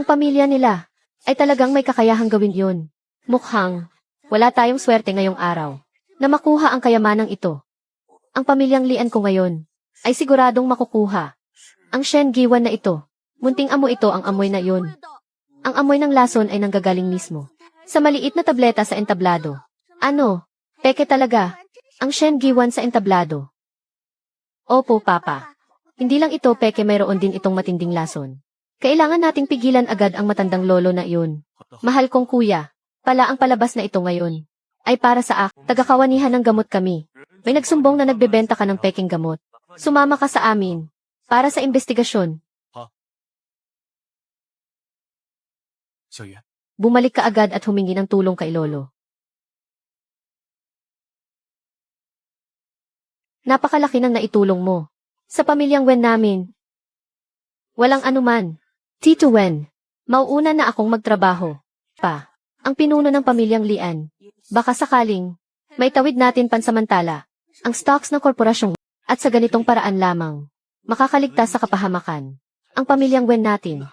Ang pamilya nila ay talagang may kakayahang gawin yun. Mukhang wala tayong swerte ngayong araw na makuha ang kayamanang ito. Ang pamilyang Lian ko ngayon ay siguradong makukuha. Ang Shen Giwan na ito, munting amoy ito ang amoy na yun. Ang amoy ng lason ay nanggagaling mismo sa maliit na tableta sa entablado. Ano? Peke talaga. Ang Shen Giwan sa entablado. Opo, Papa. Hindi lang ito peke, mayroon din itong matinding lason. Kailangan nating pigilan agad ang matandang lolo na iyon. Mahal kong kuya, pala ang palabas na ito ngayon ay para sa taga-kawanihan ng gamot kami. May nagsumbong na nagbebenta ka ng peking gamot. Sumama ka sa amin para sa investigasyon. Bumalik ka agad at humingi ng tulong kay lolo. Napakalaki ng naitulong mo sa pamilyang Wen namin. Walang anuman. Tito Wen, mauuna na akong magtrabaho. Pa, ang pinuno ng pamilyang Lian. Baka sakaling may tawid natin pansamantala ang stocks ng korporasyong at sa ganitong paraan lamang makakaligtas sa kapahamakan ang pamilyang Wen natin.